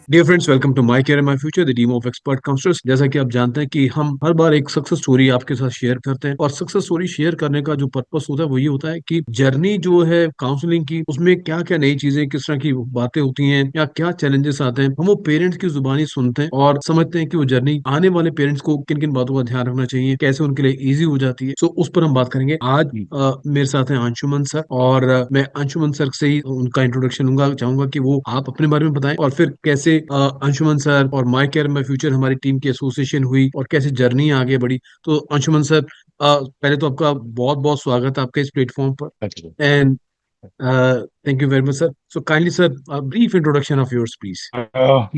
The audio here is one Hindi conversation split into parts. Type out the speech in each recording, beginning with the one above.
Dear friends, welcome to My Career My Future, the team of expert counsellors. जैसा कि आप जानते हैं कि हम हर बार एक सक्सेस स्टोरी आपके साथ शेयर करते हैं, और सक्सेस स्टोरी शेयर करने का जो पर्पस होता है वो ये होता है कि जर्नी जो है काउंसलिंग की, उसमें क्या क्या नई चीजें, किस तरह की बातें होती हैं या क्या चैलेंजेस आते हैं, हम वो पेरेंट्स की जुबानी सुनते हैं और समझते हैं कि वो जर्नी आने वाले पेरेंट्स को किन किन बातों का ध्यान रखना चाहिए, कैसे उनके लिए ईजी हो जाती है। सो उस पर हम बात करेंगे आज। मेरे साथ हैं अंशुमन सर, और मैं अंशुमन सर से ही उनका इंट्रोडक्शन लूंगा, चाहूंगा कि वो आप अपने बारे में बताएं और फिर कैसे अंशुमन सर और माय केयर माय फ्यूचर हमारी टीम की एसोसिएशन हुई और कैसे जर्नी आगे बढ़ी। तो अंशुमन सर, पहले तो आपका बहुत बहुत स्वागत है आपके इस प्लेटफॉर्म पर। Thank you. And thank you very much sir. So kindly sir, brief introduction of yours please.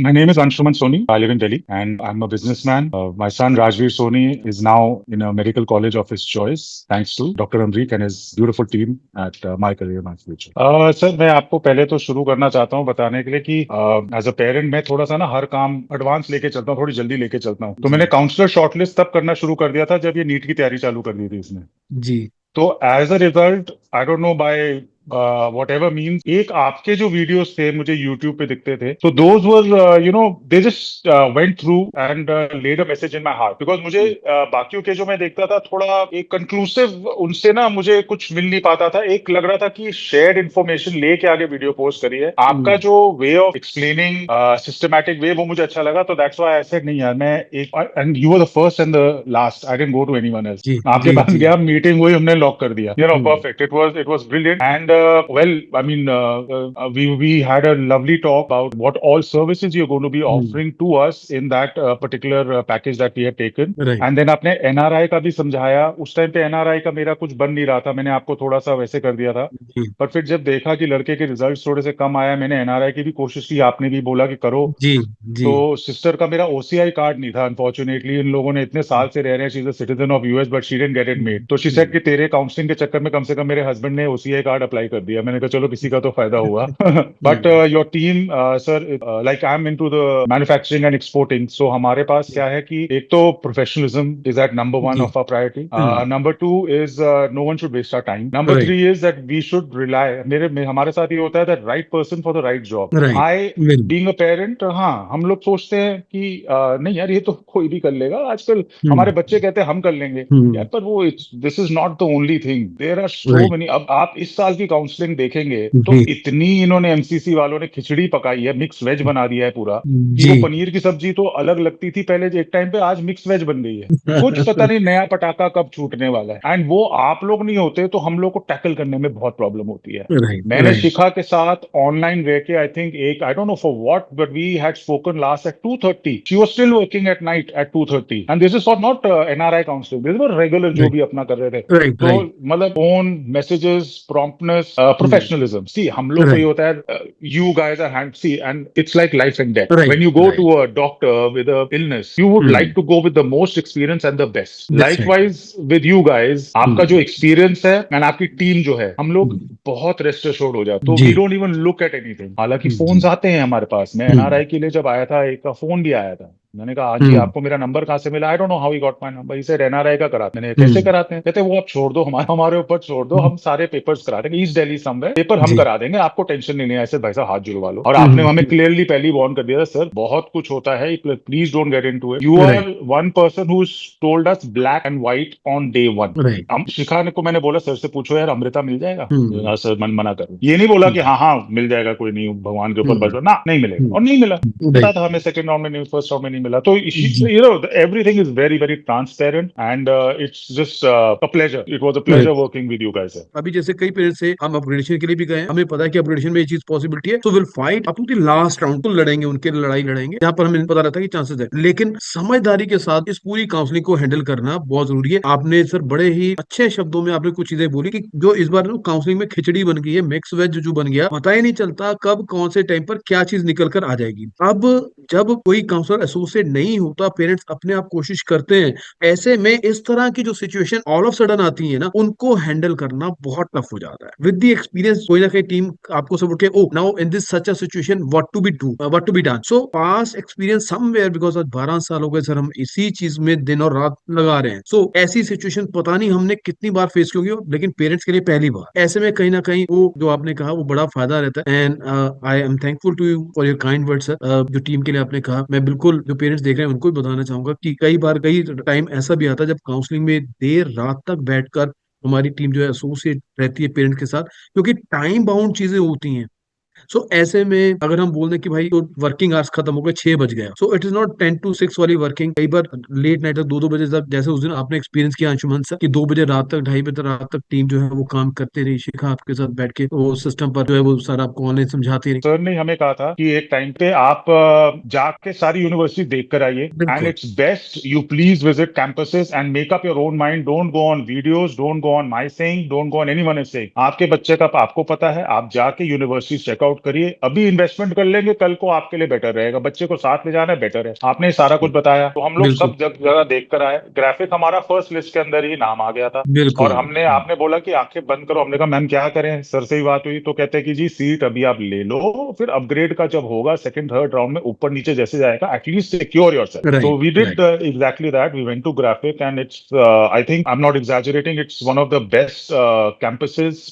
My name is Anshuman Soni. I live in Delhi and I'm a businessman. My son Rajveer Soni is now in a medical college of his choice, thanks to Dr. Amrik and his beautiful team at My Career, My Future. Sir मैं आपको पहले तो शुरू करना चाहता हूँ बताने के लिए कि एज अ पेरेंट मैं थोड़ा सा ना हर काम एडवांस लेके चलता हूँ, थोड़ी जल्दी लेके चलता हूँ। तो जी मैंने काउंसलर शॉर्टलिस्ट तब करना शुरू कर दिया था जब ये नीट की तैयारी चालू कर दी थी इसने। जी। तो as a result I don't know by whatever means एक आपके जो वीडियोस थे मुझे यूट्यूब पे दिखते थे, तो those were they just went through and led a message in my heart, because मुझे बाकियों के जो मैं देखता था थोड़ा एक कंक्लूसिव उनसे ना मुझे कुछ मिल नहीं पाता था। एक लग रहा था कि शेयर्ड इन्फॉर्मेशन लेके आगे वीडियो पोस्ट करी है। आपका जो way of explaining systematic way वो मुझे अच्छा लगा, तो दैट्स व्हाई आई सेड नहीं यार मैं एक, and you were the first and the last, I didn't go to anyone else. जी आपके जी पास जी। गया, मीटिंग हुई, हमने लॉक कर दिया, हम्म perfect, it was brilliant and well I mean we had a lovely talk about what all services you're going to be hmm. offering to us in that particular package that we had taken. Right. And then आपने एनआरआई का भी समझाया। उस टाइम पे एनआरआई का मेरा कुछ बन नहीं रहा था, मैंने आपको थोड़ा सा वैसे कर दिया था। जी पर फिर जब देखा कि लड़के के रिजल्ट्स थोड़े से कम आया, मैंने एनआरआई की भी कोशिश की, आपने भी बोला कि करो। जी जी। तो सिस्टर का मेरा ओसीआई कार्ड नहीं था अनफॉर्चुनेटली। इन लोगों ने इतने साल से रह रहे हैं, she is a citizen of US but she didn't get it made. तो शी सेड कि तेरे काउंसलिंग के चक्कर में कम से कम मेरे हस्बैंड ने ओसीआई कार्ड अप्लाई कर दिया। मैंने कहा चलो किसी का तो फायदा हुआ। But your team sir, like I am into the manufacturing and exporting, so हमारे पास क्या है कि एक तो professionalism is at number one जी। Of our priority, number two is no one should waste our time, number right three is that we should rely, हमारे साथ ये होता है that right person for the right job. Right. I very. Being a parent, हाँ हम लोग सोचते हैं कि नहीं यार ये तो कोई भी कर लेगा आजकल, हमारे हम्म बच्चे कहते हैं हम कर लेंगे यार, हम्म। पर वो this is not the only thing, there are so right. Many. अब आप इस साल की काउंसलिंग देखेंगे तो जी इतनी इन्होंने एमसीसी वालों ने खिचड़ी पकाई है, मिक्स वेज बना दिया है पूरा, कि जी। वो पनीर की सब्जी तो अलग लगती थी पहले एक टाइम पे, आज मिक्स वेज बन गई है। कुछ पता नहीं नया पटाखा कब छूटने वाला है, एंड वो आप लोग नहीं होते तो हम लोग को टैकल करने में बहुत प्रॉब्लम होती है। राइट मैंने राइट। शिखा के साथ ऑनलाइन रह के आई थिंक एक, I don't know for what, but we had spoken last at 2:30, she was still working at night at 2:30, and this is for not NRI counselling, this was regular जो राइट भी अपना कर रहे थे। राइट। तो राइट मतलब phone messages, promptness, professionalism, see हम लोग को ये राइट होता है, you guys are hand see and it's like life and death, right when you go right. To a doctor with a illness you would like to go with the most experience and the best. That's right. Likewise with you guys, आपका जो एक्सपीरियंस है एंड आपकी टीम जो है, हम लोग बहुत रेस्ट एश्योर्ड हो जाते, तो we ji don't even look at anything. हालांकि जी। फोन्स आते हैं हमारे पास, मैं हम्म एनआरआई के लिए जब आया था एक का फोन भी आया था, मैंने कहा हाँ जी हम्म आपको मेरा नंबर कहाँ से मिला, आई don't know how he got my number, इसे एनआरआई का कराते हैं। मैंने कैसे हम्म। कराते हैं, कहते हैं वो आप छोड़ दो, हमारे हमारे ऊपर छोड़ दो, हम सारे पेपर्स करा देंगे, ईस्ट दिल्ली समवेयर पेपर हम जी। करा देंगे, आपको टेंशन नहीं है। ऐसे भाई साहब हाथ जुड़वा लो। और आपने हमें क्लियरली पहली वार्न कर दिया था, सर बहुत कुछ होता है, please don't get into it, you right are one person who told us black and white on day one. Right. हम शिखा ने को मैंने बोला सर से पूछो यार अमृता मिल जाएगा, हम्म सर मन मना कर, ये नहीं बोला कि हाँ हाँ मिल जाएगा कोई नहीं भगवान के ऊपर बस, ना नहीं मिलेगा, और नहीं मिला। पता राइट। था हमें सेकंड राउंड में नहीं, फर्स्ट राउंड में नहीं मिला। तो जी you know everything is very very transparent and it's just a pleasure, it was a pleasure right. Working with you guys. अभी जैसे कई पेरेंट्स से हम अपग्रेडेशन के लिए भी गए हैं, हमें पता है कि अपग्रेडेशन में ये चीज पॉसिबिलिटी है, तो will fight up to the last round, तो लड़ेंगे, उनके लिए लड़ाई लड़ेंगे जहां पर हमें पता रहता है कि चांसेस है। लेकिन समझदारी के साथ इस पूरी काउंसलिंग को हैंडल करना बहुत जरूरी है। आपने सर बड़े ही अच्छे शब्दों में आपने कुछ चीजें बोली कि जो इस बार काउंसलिंग में खिचड़ी बन गई है, मिक्स वेज जो बन गया, पता ही नहीं चलता कब कौन से टाइम पर क्या चीज निकल कर आ जाएगी। अब जब कोई काउंसलर उससे नहीं होता, पेरेंट्स अपने आप कोशिश करते हैं। ऐसे में इस तरह की जो सिचुएशन ऑल ऑफ सडन आती है ना, उनको हैंडल करना बहुत टफ हो जाता है। विद द एक्सपीरियंस कोई ना कोई टीम आपको सब उठ के, oh now in this such a situation what to be done. So pass experience somewhere, because आज 12 साल हो गए सर, हम इसी चीज में दिन और रात लगा रहे हैं। सो ऐसी सिचुएशन पता नहीं हमने कितनी बार फेस की होगी, लेकिन पेरेंट्स के लिए पहली बार। ऐसे में कहीं ना कहीं वो जो आपने कहा वो बड़ा फायदा रहता है। And I am thankful to you for your kind word sir. जो टीम के लिए आपने कहा, मैं बिल्कुल जो पेरेंट्स देख रहे हैं उनको भी बताना चाहूंगा कि कई बार कई टाइम ऐसा भी आता है जब काउंसलिंग में देर रात तक बैठकर हमारी टीम जो है एसोसिएट रहती है पेरेंट के साथ, क्योंकि टाइम बाउंड चीजें होती हैं। सो ऐसे में अगर हम बोल दें कि भाई तो वर्किंग आवर्स खत्म हो गए, 6 बज गया, so it is not 10 to 6 वाली वर्किंग। कई बार लेट नाइट तक 2-2 बजे तक, जैसे उस दिन आपने एक्सपीरियंस किया अंशुमन सर, कि 2 बजे रात तक, 2:30 बजे रात तक टीम जो है वो काम करते रही। शिखा आपके साथ बैठ के वो सिस्टम पर जो है वो सारा आपको ऑनलाइन समझाती रही। सर ने हमें कहा था कि एक टाइम पे आप जाके सारी यूनिवर्सिटी देख कर आइए, एंड बिल्कुल it's best you please visit campuses and make up your own mind, don't go on videos, don't go on my saying, don't go on anyone is saying. आपके बच्चे का आपको पता है, आप जाके यूनिवर्सिटी चेकआउट करिए, अभी इन्वेस्टमेंट कर लेंगे, कल को आपके लिए बेटर रहेगा, बच्चे को साथ ले जाना बेटर है। आपने सारा कुछ बताया तो हम लोग बिल्कुल सब जगह देख कर आए, ग्राफिक हमारा फर्स्ट लिस्ट के अंदर ही नाम आ गया था। और बिल्कुल। हमने, आपने बोला कि आंखें बंद करो, हमने कहा मैम क्या करें, सर से ही बात हुई तो कहते हैं कि जी सीट अभी आप ले लो, फिर अपग्रेड का जब होगा सेकंड थर्ड राउंड में ऊपर नीचे जैसे जाएगा, at least secure yourself. So right we did right. Exactly that, we went to Graphic and it's I think I am not exaggerating, it's one of the best campuses,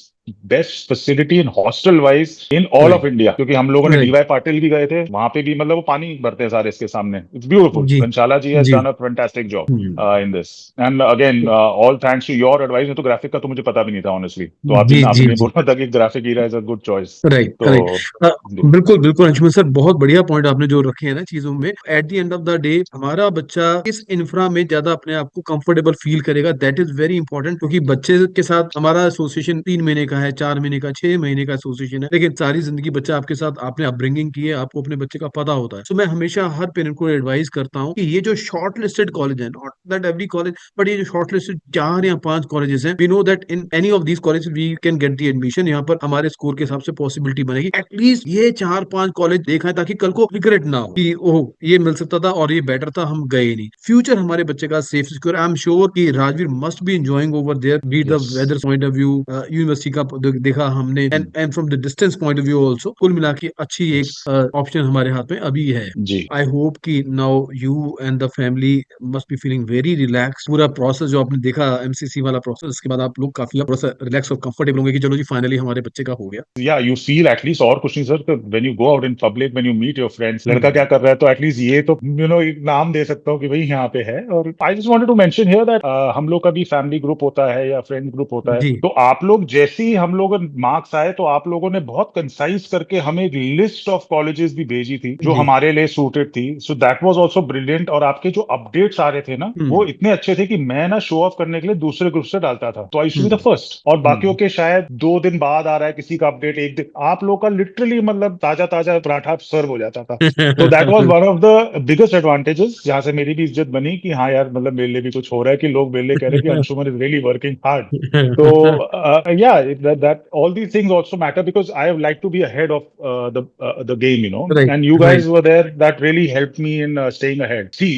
best facility in hostel wise in all of right India. क्योंकि हम लोगों ने राइट। डीवाई पाटिल भी गए थे, वहां पे भी मतलब वो पानी भरते हैं सारे इसके सामने, इट्स ब्यूटीफुल। जी घनशाला जी हैज जी। Done a fantastic job hmm, in this, and again all thanks to your advice. तो ग्राफिक का तो मुझे पता भी नहीं था ऑनेस्टली, तो अभी जी अभी जी नहीं जी। बोला था कि Graphic Era is a good choice. Right तो करेक्ट। बिल्कुल बिल्कुल अंशुमन सर, बहुत बढ़िया पॉइंट आपने जो रखे हैं ना चीजों में। Eight the end of the day हमारा बच्चा किस इंफ्रा में ज्यादा अपने आप को कंफर्टेबल फील करेगा, दैट इज वेरी इंपॉर्टेंट। क्योंकि बच्चे के साथ हमारा एसोसिएशन 3 महीने का है, 4 महीने का, 6 महीने का एसोसिएशन है, लेकिन सारी जिंदगी बच्चा आपके साथ, आपने अपब्रिंगिंग की है, आपको अपने बच्चे का पता होता है। सो मैं हमेशा हर पेरेंट को एडवाइस करता हूँ कि ये जो शॉर्ट लिस्टेड कॉलेज है, not that every college, but ये जो शॉर्ट लिस्टेड 4 या 5 कॉलेजेस हैं, we know that in any of these college we can get the admission. यहाँ पर हमारे स्कोर के हिसाब से पॉसिबिलिटी बनेगी। एटलीस्ट ये 4-5 कॉलेज देखा है, ताकि कल को रिग्रेट ना हो कि ओह ये मिल सकता था और ये बेटर था, हम गए नहीं। फ्यूचर हमारे बच्चे का safe secure. I am sure कि Rajveer must be enjoying over there, be the yes weather point of view, university का देखा हमने, and from the distance point of view also. कुल मिला के अच्छी यस एक ऑप्शन हमारे हाथ में अभी है। जी आई होप कि now you and the family must be feeling very relax. पूरा प्रोसेस जो आपने देखा एमसीसी वाला प्रोसेस, इसके बाद आप लोग काफी थोड़ा सा रिलैक्स और कंफर्टेबल होंगे कि चलो जी फाइनली हमारे बच्चे का हो गया। या यू फील एटलीस्ट, और कुछ नहीं sir, when you go out in public, when you meet your friends, लड़का हम्म, क्या कर रहा है, तो एटलीस्ट ये तो एक नाम दे सकता हूँ कि भाई यहाँ पे है। और I just wanted to mention here that हम लोग का भी फैमिली ग्रुप होता है या फ्रेंड ग्रुप होता है, जी। तो आप लोग जैसे ही हम लोग मार्क्स आए तो आप लोगों ने बहुत कंसाइज करके हमें एक लिस्ट ऑफ कॉलेजेस भी भेजी थी जो जी। हमारे लिए सूटेड थी। So that was also brilliant. और आपके जो अपडेट्स आ रहे थे ना, वो हम्म इतने अच्छे थे कि मैं ना शो ऑफ करने के लिए दूसरे ग्रुप से डालता था, तो I used to be the hmm first, और बाकियों हम्म। के शायद 2 दिन बाद आ रहा है किसी का अपडेट, एक दिन। आप लोग का लिटरली मतलब ताजा ताजा पराठा सर्व हो जाता था। तो that was one of the biggest advantages, जहां से मेरी भी इज्जत बनी कि हाँ यार, मतलब मेरे लिए भी कुछ हो रहा है, कि लोग मेरे लिए कह रहे हैं कि Anshuman is really working hard. तो या that all these things also matter, because I would like to be ahead of the game, right and you right. Guys were there, that really helped me in staying ahead. See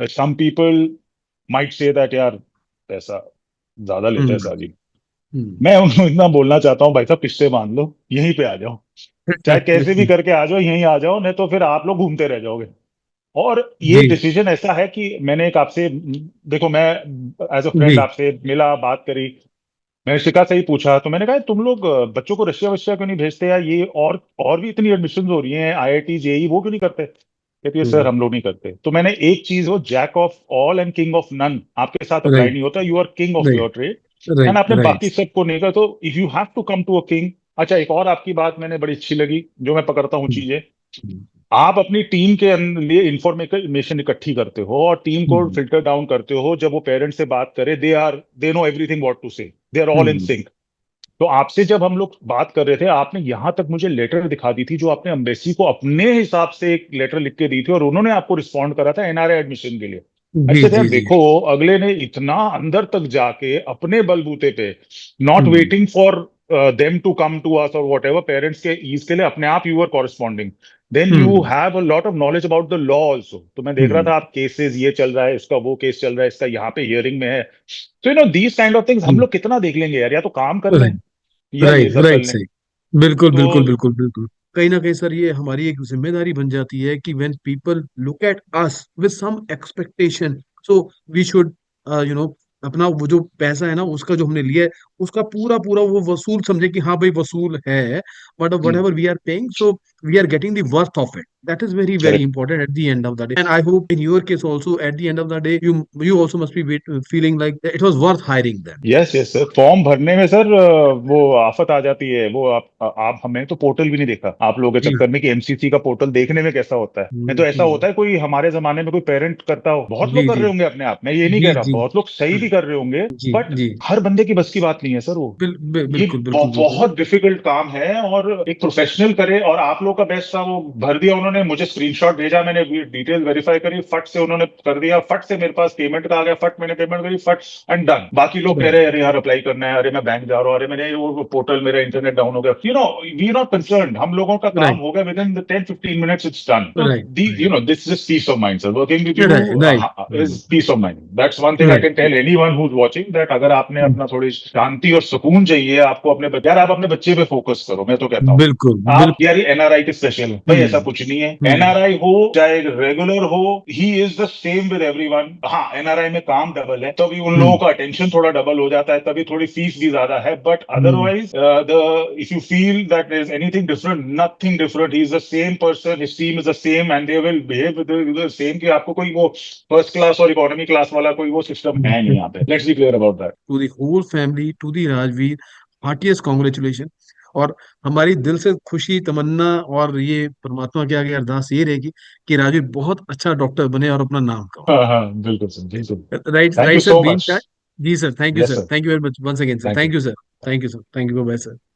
some people might say that यार पैसा ज्यादा लेते हैं हम्म साजिद। हम्म। मैं उनको इतना बोलना चाहता हूँ, भाई साहब किस्से बांध लो, यहीं पे आ जाओ, चाहे कैसे भी करके आ जाओ, यहीं आ जाओ, नहीं तो फिर आप लोग घूमते रह जाओगे। और ये जी डिसीजन ऐसा है कि मैंने एक आपसे, देखो मैं एज अ फ्रेंड जी। आपसे मिला, बात करी, मैंने शिखा से ही पूछा, तो मैंने कहा तुम लोग बच्चों को रशिया वशिया क्यों नहीं भेजते यार, ये और भी इतनी एडमिशन हो रही हैं, आईआईटी जेई, वो क्यों नहीं करते? कहती है सर हम्म। हम लोग नहीं करते। तो मैंने एक चीज, हो jack of all and king of none, आपके साथ अप्लाई राइट नहीं होता, you are king of right your trade, and right आपने राइट। बाकी सबको नहीं कहा, तो if you have to come to a king. अच्छा, एक और आपकी बात मैंने बड़ी अच्छी लगी, जो मैं पकड़ता हूँ चीजें, आप अपनी टीम के लिए इंफॉर्मेशन इकट्ठी करते हो और टीम को हम्म फिल्टर डाउन करते हो, जब वो पेरेंट्स से बात करे, they know everything what to say, they are all in hmm sync. तो आपसे जब हम लोग बात कर रहे थे, आपने यहां तक मुझे लेटर दिखा दी थी, जो आपने एम्बेसी को अपने हिसाब से एक लेटर लिख के दी थी, और उन्होंने आपको रिस्पॉन्ड करा था एनआरआई एडमिशन के लिए। जी ऐसे थे जी यार, जी। देखो अगले ने इतना अंदर तक जाके अपने बलबूते पे, not hmm waiting for them to come to us or whatever, parents के ईज के लिए अपने आप you are corresponding, then you have a lot of knowledge about the law also. तो मैं देख रहा था आप केसेस, ये चल रहा है, इसका वो केस चल रहा है, इसका यहाँ पे हियरिंग में है। तो दीज काइंड ऑफ थिंग्स हम लोग कितना देख लेंगे यार, या तो काम कर लें राइट, या ये राइट, सब कर राइट, लें। सही। बिल्कुल, तो बिल्कुल, बिल्कुल, बिल्कुल। कहीं ना कहीं सर ये हमारी एक जिम्मेदारी बन जाती है कि when people look at us with some expectation, so we should you know अपना वो जो पैसा है ना उसका जो हमने लिया है उसका पूरा पूरा वो वसूल समझे कि हाँ भाई वसूल है, but whatever we are paying, so we are getting the worth of it. That is very very correct. Important at the end of the day, and I hope in your case also at the end of the day you also must be feeling like it was worth hiring them. Yes yes sir, form भरने में सर वो आफत आ जाती है। वो आप हमें तो पोर्टल भी नहीं देखा आप लोगों के जी चक्कर में कि एमसीसी का पोर्टल देखने में कैसा होता है। नहीं तो ऐसा जी होता है कोई हमारे जमाने में कोई पेरेंट करता हो, बहुत जी लोग कर जी रहे होंगे अपने आप में, ये नहीं जी कह रहा, जी बहुत लोग सही भी कर रहे होंगे, जी बट जी हर बंदे की बस की बात नहीं है सर वो। ये बिल्कुल बिल्कुल बिल्कुल। बहुत डिफिकल्ट काम है, और एक प्रोफेशनल करे। और आप लोग का बेस्ट था, वो भर दिया उन्होंने, मुझे स्क्रीनशॉट भेजा, मैंने डिटेल वेरीफाई करी, फट से उन्होंने कर दिया, फट से मेरे पास पेमेंट का आ गया, फट मैंने पेमेंट करी, फट एंड डन। बाकी लोग कह रहे हैं अरे यार अप्लाई करना है, अरे मैं बैंक जा रहा हूँ, अरे मैंने वो पोर्टल, मेरा इंटरनेट डाउन हो गया, वी आर नॉट कंसर्न, हम लोगों का काम राइट, हो गया within the 10-15 minutes, it's done. तो right, the right, this is peace of mind sir, working with you right, right, is peace of mind. That's one thing I right, can tell anyone who is watching, that अगर आपने अपना थोड़ी शांति और सुकून चाहिए आपको अपने यार, आप अपने बच्चे पे फोकस करो, मैं तो कहता हूँ। बिल्कुल आप बिल्कुल। यार एनआरआई के स्पेशल है भाई, ऐसा कुछ नहीं है। हम्म, एनआरआई हो चाहे रेगुलर हो, ही is the same with everyone. हाँ, एनआरआई में काम डबल है, तभी उन लोगों हम्म, का अटेंशन थोड़ा डबल हो जाता है, तभी थोड़ी फीस भी ज्यादा है, but hmm, otherwise the if you feel that there is anything different, nothing different, he is the same person, his team is the same and they will behave with the same, कि आपको कोई वो फर्स्ट क्लास और इकोनॉमी क्लास वाला कोई वो सिस्टम है नहीं यहाँ पे। Let's be clear about that. To the whole family, to the Rajveer, heartiest congratulation. और हमारी दिल से खुशी तमन्ना और ये परमात्मा के आगे अरदास ये रहेगी कि राजवीर बहुत अच्छा डॉक्टर बने और अपना नाम हाँ हाँ, बिल्कुल सर, बिल्कुल। Right, thank you right sir, so being much. That. जी sir, thank you yes sir, sir, thank you very much once again sir, thank you. Thank you sir, thank you sir, thank you, bye sir.